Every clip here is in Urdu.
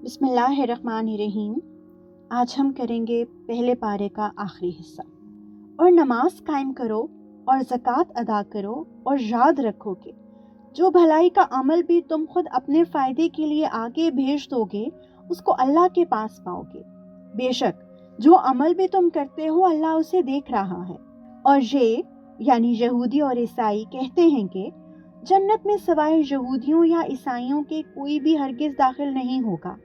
بسم اللہ الرحمن الرحیم۔ آج ہم کریں گے پہلے پارے کا آخری حصہ۔ اور نماز قائم کرو اور زکوٰۃ ادا کرو اور یاد رکھو کہ جو بھلائی کا عمل بھی تم خود اپنے فائدے کے لیے آگے بھیج دو گے اس کو اللہ کے پاس پاؤ گے۔ بے شک جو عمل بھی تم کرتے ہو اللہ اسے دیکھ رہا ہے۔ اور یہ یعنی یہودی اور عیسائی کہتے ہیں کہ جنت میں سوائے یہودیوں یا عیسائیوں کے کوئی بھی ہرگز داخل نہیں ہوگا۔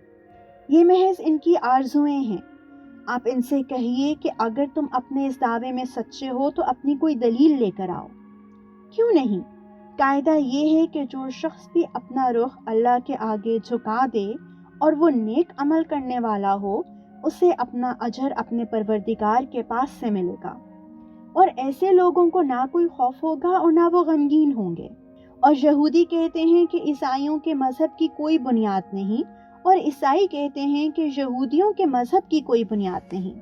یہ محض ان کی آرزویں ہیں۔ آپ ان سے کہیے کہ اگر تم اپنے اس دعوے میں سچے ہو تو اپنی کوئی دلیل لے کر آؤ۔ کیوں نہیں؟ قاعدہ یہ ہے کہ جو شخص بھی اپنا رخ اللہ کے آگے جھکا دے اور وہ نیک عمل کرنے والا ہو اسے اپنا اجر اپنے پروردگار کے پاس سے ملے گا، اور ایسے لوگوں کو نہ کوئی خوف ہوگا اور نہ وہ غمگین ہوں گے۔ اور یہودی کہتے ہیں کہ عیسائیوں کے مذہب کی کوئی بنیاد نہیں، اور عیسائی کہتے ہیں کہ یہودیوں کے مذہب کی کوئی بنیاد نہیں،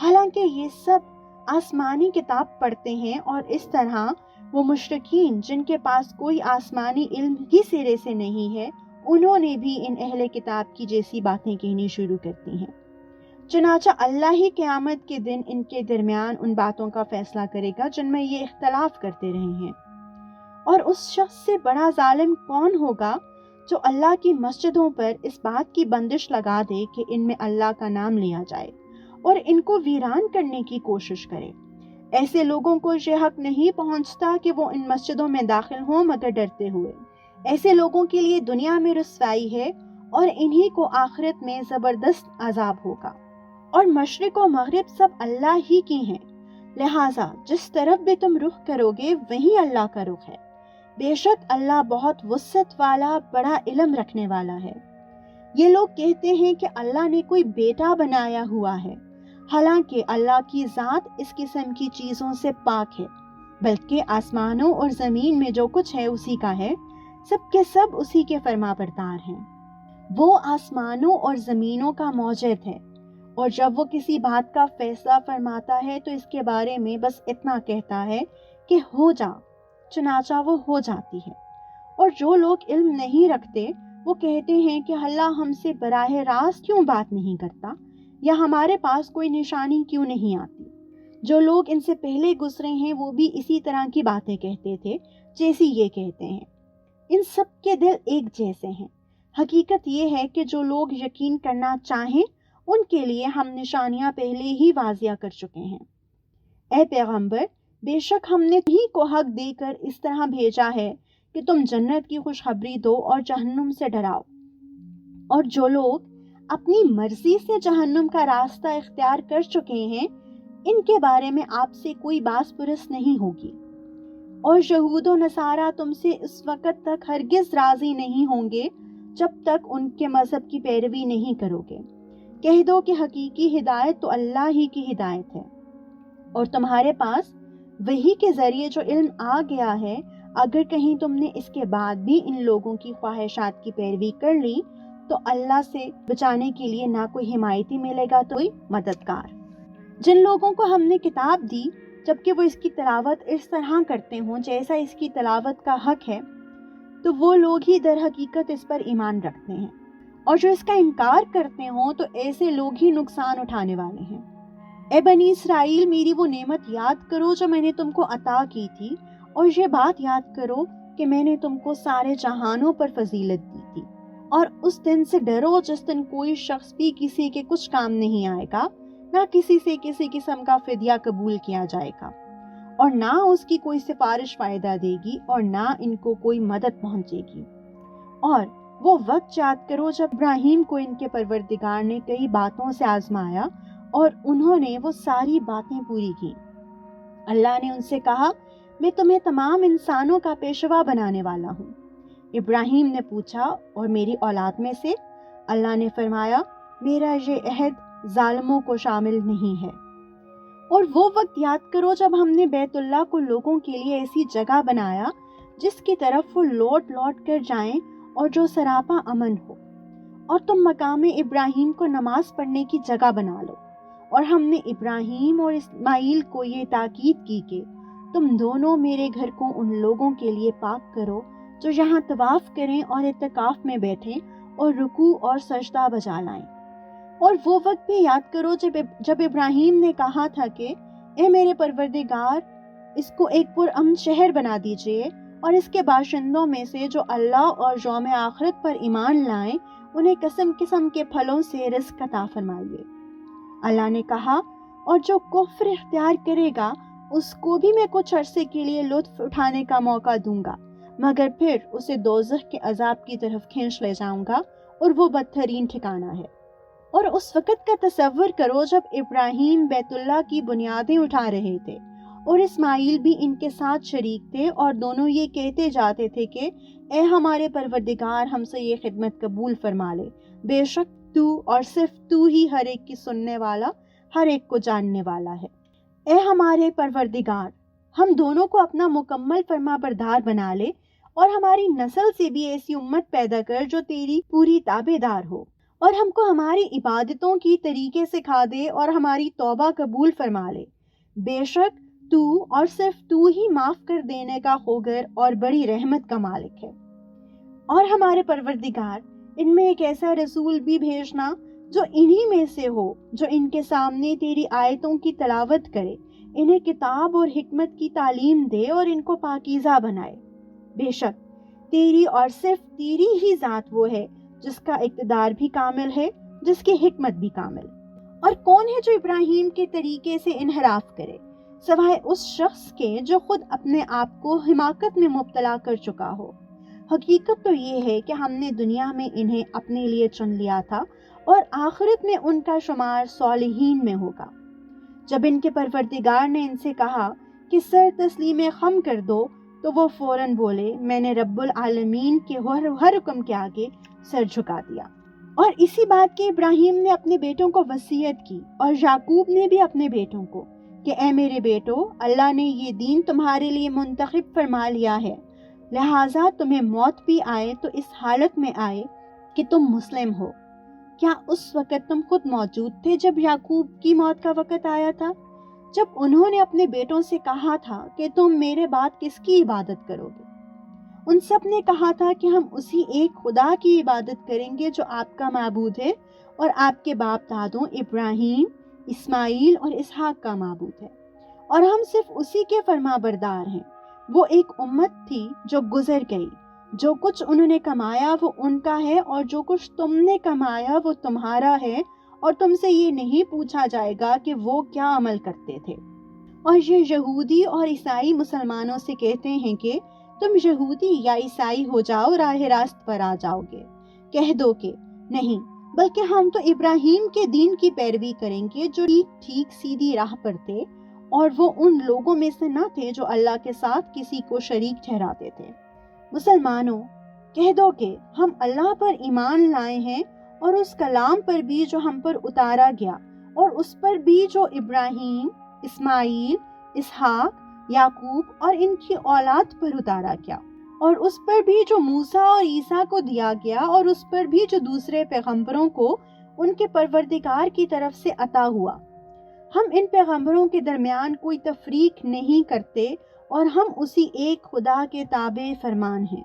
حالانکہ یہ سب آسمانی کتاب پڑھتے ہیں۔ اور اس طرح وہ مشرکین جن کے پاس کوئی آسمانی علم ہی سرے سے نہیں ہے انہوں نے بھی ان اہل کتاب کی جیسی باتیں کہنی شروع کرتی ہیں۔ چنانچہ اللہ ہی قیامت کے دن ان کے درمیان ان باتوں کا فیصلہ کرے گا جن میں یہ اختلاف کرتے رہے ہیں۔ اور اس شخص سے بڑا ظالم کون ہوگا جو اللہ کی مسجدوں پر اس بات کی بندش لگا دے کہ ان میں اللہ کا نام لیا جائے اور ان کو ویران کرنے کی کوشش کرے۔ ایسے لوگوں کو یہ حق نہیں پہنچتا کہ وہ ان مسجدوں میں داخل ہوں مگر ڈرتے ہوئے۔ ایسے لوگوں کے لیے دنیا میں رسوائی ہے اور انہی کو آخرت میں زبردست عذاب ہوگا۔ اور مشرق و مغرب سب اللہ ہی کی ہیں، لہٰذا جس طرف بھی تم رخ کرو گے وہیں اللہ کا رخ ہے۔ بے شک اللہ بہت وسعت والا بڑا علم رکھنے والا ہے۔ یہ لوگ کہتے ہیں کہ اللہ نے کوئی بیٹا بنایا ہوا ہے، حالانکہ اللہ کی ذات اس قسم کی چیزوں سے پاک ہے، بلکہ آسمانوں اور زمین میں جو کچھ ہے اسی کا ہے، سب کے سب اسی کے فرما بردار ہیں۔ وہ آسمانوں اور زمینوں کا موجد ہے، اور جب وہ کسی بات کا فیصلہ فرماتا ہے تو اس کے بارے میں بس اتنا کہتا ہے کہ ہو جا، چنانچہ وہ ہو جاتی ہے۔ اور جو لوگ علم نہیں رکھتے وہ کہتے ہیں کہ اللہ ہم سے براہ راست کیوں بات نہیں کرتا، یا ہمارے پاس کوئی نشانی کیوں نہیں آتی۔ جو لوگ ان سے پہلے گزرے ہیں وہ بھی اسی طرح کی باتیں کہتے تھے جیسی یہ کہتے ہیں۔ ان سب کے دل ایک جیسے ہیں۔ حقیقت یہ ہے کہ جو لوگ یقین کرنا چاہیں ان کے لیے ہم نشانیاں پہلے ہی واضح کر چکے ہیں۔ اے پیغمبر، بے شک ہم نے تمہیں کو حق دے کر اس طرح بھیجا ہے کہ تم جنت کی خوشخبری دو اور جہنم سے ڈراؤ۔ اور جو لوگ اپنی مرضی سے جہنم کا راستہ اختیار کر چکے ہیں ان کے بارے میں آپ سے کوئی باس پرس نہیں ہوگی۔ اور یہود و نصارہ تم سے اس وقت تک ہرگز راضی نہیں ہوں گے جب تک ان کے مذہب کی پیروی نہیں کرو گے۔ کہہ دو کہ حقیقی ہدایت تو اللہ ہی کی ہدایت ہے، اور تمہارے پاس وحی کے ذریعے جو علم آ گیا ہے، اگر کہیں تم نے اس کے بعد بھی ان لوگوں کی خواہشات کی پیروی کر لی تو اللہ سے بچانے کے لیے نہ کوئی حمایتی ملے گا تو کوئی مددگار۔ جن لوگوں کو ہم نے کتاب دی جبکہ وہ اس کی تلاوت اس طرح کرتے ہوں جیسا اس کی تلاوت کا حق ہے، تو وہ لوگ ہی در حقیقت اس پر ایمان رکھتے ہیں، اور جو اس کا انکار کرتے ہوں تو ایسے لوگ ہی نقصان اٹھانے والے ہیں۔ اے بنی اسرائیل، میری وہ نعمت یاد کرو جو میں نے تم کو عطا کی تھی، اور یہ بات یاد کرو کہ میں نے تم کو سارے جہانوں پر فضیلت دی تھی۔ اور اس دن سے ڈرو جس دن کوئی شخص بھی کسی کے کچھ کام نہیں آئے گا، نہ کسی سے کسی قسم کا فدیہ قبول کیا جائے گا، اور نہ اس کی کوئی سفارش فائدہ دے گی، اور نہ ان کو کوئی مدد پہنچے گی۔ اور وہ وقت یاد کرو جب ابراہیم کو ان کے پروردگار نے کئی باتوں سے آزمایا اور انہوں نے وہ ساری باتیں پوری کی۔ اللہ نے ان سے کہا، میں تمہیں تمام انسانوں کا پیشوا بنانے والا ہوں۔ ابراہیم نے پوچھا، اور میری اولاد میں سے؟ اللہ نے فرمایا، میرا یہ عہد ظالموں کو شامل نہیں ہے۔ اور وہ وقت یاد کرو جب ہم نے بیت اللہ کو لوگوں کے لیے ایسی جگہ بنایا جس کی طرف وہ لوٹ لوٹ کر جائیں اور جو سراپا امن ہو، اور تم مقام ابراہیم کو نماز پڑھنے کی جگہ بنا لو۔ اور ہم نے ابراہیم اور اسماعیل کو یہ تاکید کی کہ تم دونوں میرے گھر کو ان لوگوں کے لیے پاک کرو جو یہاں طواف کریں اور اعتکاف میں بیٹھیں اور رکوع اور سجدہ بجا لائیں۔ اور وہ وقت بھی یاد کرو جب ابراہیم نے کہا تھا کہ اے میرے پروردگار، اس کو ایک پرامن شہر بنا دیجئے اور اس کے باشندوں میں سے جو اللہ اور یوم آخرت پر ایمان لائیں انہیں قسم قسم کے پھلوں سے رزق عطا فرمائیے۔ اللہ نے کہا اور جو کفر اختیار کرے گا اس کو بھی میں کچھ عرصے کے لیے لطف اٹھانے کا موقع دوں گا، مگر پھر اسے دوزخ کے عذاب کی طرف کھینچ لے جاؤں گا اور وہ بدترین ٹھکانہ ہے۔ اور اس وقت کا تصور کرو جب ابراہیم بیت اللہ کی بنیادیں اٹھا رہے تھے اور اسماعیل بھی ان کے ساتھ شریک تھے، اور دونوں یہ کہتے جاتے تھے کہ اے ہمارے پروردگار، ہم سے یہ خدمت قبول فرما لے، بے شک تو اور صرف تو ہی ہر ایک کی سننے والا، ہر ایک کو جاننے والا ہے۔ اے ہمارے پروردگار، ہم دونوں کو اپنا مکمل فرما بردار بنا لے اور ہماری نسل سے بھی ایسی امت پیدا کر جو تیری پوری تابع دار ہو، اور ہم کو ہماری عبادتوں کی طریقے سکھا دے اور ہماری توبہ قبول فرما لے، بے شک تو اور صرف تو ہی معاف کر دینے کا خوگر اور بڑی رحمت کا مالک ہے۔ اور ہمارے پروردگار، ان میں ایک ایسا رسول بھی بھیجنا جو انہی میں سے ہو، جو ان کے سامنے تیری آیتوں کی تلاوت کرے، انہیں کتاب اور حکمت کی تعلیم دے اور ان کو پاکیزہ بنائے۔ بے شک تیری اور صرف تیری ہی ذات وہ ہے جس کا اقتدار بھی کامل ہے، جس کی حکمت بھی کامل۔ اور کون ہے جو ابراہیم کے طریقے سے انحراف کرے سوائے اس شخص کے جو خود اپنے آپ کو حماقت میں مبتلا کر چکا ہو۔ حقیقت تو یہ ہے کہ ہم نے دنیا میں انہیں اپنے لیے چن لیا تھا اور آخرت میں ان کا شمار صالحین میں ہوگا۔ جب ان کے پروردگار نے ان سے کہا کہ سر تسلیم خم کر دو تو وہ فوراً بولے میں نے رب العالمین کے ہر حکم کے آگے سر جھکا دیا۔ اور اسی بات کے ابراہیم نے اپنے بیٹوں کو وصیت کی اور یعقوب نے بھی اپنے بیٹوں کو کہ اے میرے بیٹو، اللہ نے یہ دین تمہارے لیے منتخب فرما لیا ہے، لہٰذا تمہیں موت بھی آئے تو اس حالت میں آئے کہ تم مسلم ہو۔ کیا اس وقت تم خود موجود تھے جب یعقوب کی موت کا وقت آیا تھا، جب انہوں نے اپنے بیٹوں سے کہا تھا کہ تم میرے بعد کس کی عبادت کرو گے؟ ان سب نے کہا تھا کہ ہم اسی ایک خدا کی عبادت کریں گے جو آپ کا معبود ہے اور آپ کے باپ دادوں ابراہیم، اسماعیل اور اسحاق کا معبود ہے، اور ہم صرف اسی کے فرما بردار ہیں۔ وہ ایک امت تھی جو گزر گئی، جو کچھ انہوں نے کمایا وہ ان کا ہے اور جو کچھ تم نے کمایا وہ تمہارا ہے، اور تم سے یہ نہیں پوچھا جائے گا کہ وہ کیا عمل کرتے تھے۔ اور یہ یہودی اور عیسائی مسلمانوں سے کہتے ہیں کہ تم یہودی یا عیسائی ہو جاؤ، راہ راست پر آ جاؤ گے۔ کہہ دو کہ نہیں، بلکہ ہم تو ابراہیم کے دین کی پیروی کریں گے جو ٹھیک سیدھی راہ پر تھے، اور وہ ان لوگوں میں سے نہ تھے جو اللہ کے ساتھ کسی کو شریک ٹھہراتے تھے۔ مسلمانوں، کہہ دو کہ ہم اللہ پر ایمان لائے ہیں اور اس کلام پر بھی جو ہم پر اتارا گیا، اور اس پر بھی جو ابراہیم، اسماعیل، اسحاق، یعقوب اور ان کی اولاد پر اتارا گیا، اور اس پر بھی جو موسیٰ اور عیسیٰ کو دیا گیا، اور اس پر بھی جو دوسرے پیغمبروں کو ان کے پروردگار کی طرف سے عطا ہوا۔ ہم ان پیغمبروں کے درمیان کوئی تفریق نہیں کرتے اور ہم اسی ایک خدا کے تابع فرمان ہیں۔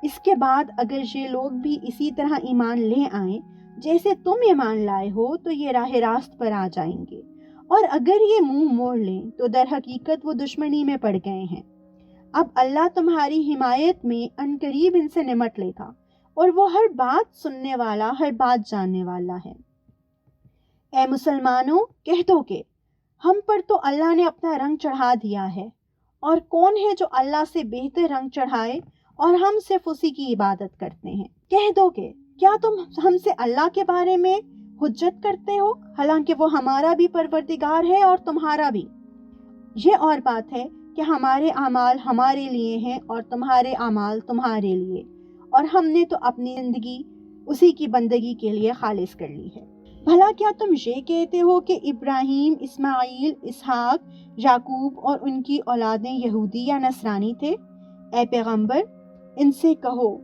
اس کے بعد اگر یہ لوگ بھی اسی طرح ایمان لے آئیں جیسے تم ایمان لائے ہو تو یہ راہ راست پر آ جائیں گے، اور اگر یہ منہ موڑ لیں تو در حقیقت وہ دشمنی میں پڑ گئے ہیں۔ اب اللہ تمہاری حمایت میں عنقریب ان سے نمٹ لے گا، اور وہ ہر بات سننے والا، ہر بات جاننے والا ہے۔ اے مسلمانوں، کہہ دو کہ ہم پر تو اللہ نے اپنا رنگ چڑھا دیا ہے، اور کون ہے جو اللہ سے بہتر رنگ چڑھائے، اور ہم صرف اسی کی عبادت کرتے ہیں۔ کہہ دو کہ کیا تم ہم سے اللہ کے بارے میں حجت کرتے ہو، حالانکہ وہ ہمارا بھی پروردگار ہے اور تمہارا بھی؟ یہ اور بات ہے کہ ہمارے اعمال ہمارے لیے ہیں اور تمہارے اعمال تمہارے لیے، اور ہم نے تو اپنی زندگی اسی کی بندگی کے لیے خالص کر لی ہے۔ بھلا کیا تم یہ کہتے ہو کہ ابراہیم، اسماعیل، اسحاق، یعقوب اور ان کی اولادیں یہودی یا نصرانی تھے؟ اے پیغمبر، ان سے کہو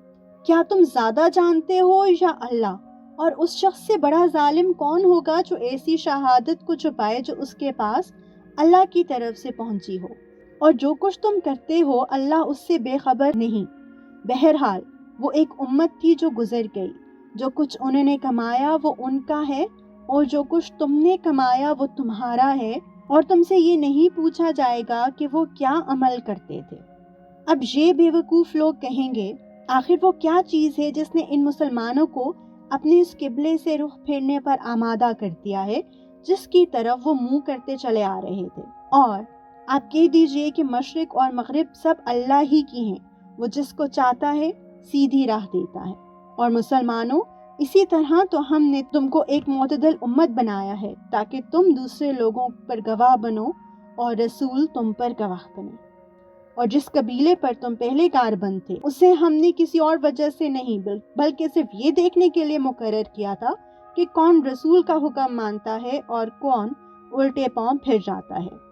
کیا تم زیادہ جانتے ہو یا اللہ؟ اور اس شخص سے بڑا ظالم کون ہوگا جو ایسی شہادت کو چھپائے جو اس کے پاس اللہ کی طرف سے پہنچی ہو؟ اور جو کچھ تم کرتے ہو اللہ اس سے بے خبر نہیں۔ بہرحال وہ ایک امت تھی جو گزر گئی، جو کچھ انہوں نے کمایا وہ ان کا ہے اور جو کچھ تم نے کمایا وہ تمہارا ہے، اور تم سے یہ نہیں پوچھا جائے گا کہ وہ کیا عمل کرتے تھے۔ اب یہ بے وقوف لوگ کہیں گے، آخر وہ کیا چیز ہے جس نے ان مسلمانوں کو اپنے اس قبلے سے رخ پھیرنے پر آمادہ کر دیا ہے جس کی طرف وہ منہ کرتے چلے آ رہے تھے؟ اور آپ کہہ دیجئے کہ مشرق اور مغرب سب اللہ ہی کی ہیں، وہ جس کو چاہتا ہے سیدھی راہ دیتا ہے۔ اور مسلمانوں، اسی طرح تو ہم نے تم کو ایک معتدل امت بنایا ہے تاکہ تم دوسرے لوگوں پر گواہ بنو اور رسول تم پر گواہ بنے۔ اور جس قبیلے پر تم پہلے کاربند تھے اسے ہم نے کسی اور وجہ سے نہیں بلکہ صرف یہ دیکھنے کے لیے مقرر کیا تھا کہ کون رسول کا حکم مانتا ہے اور کون الٹے پاؤں پھر جاتا ہے۔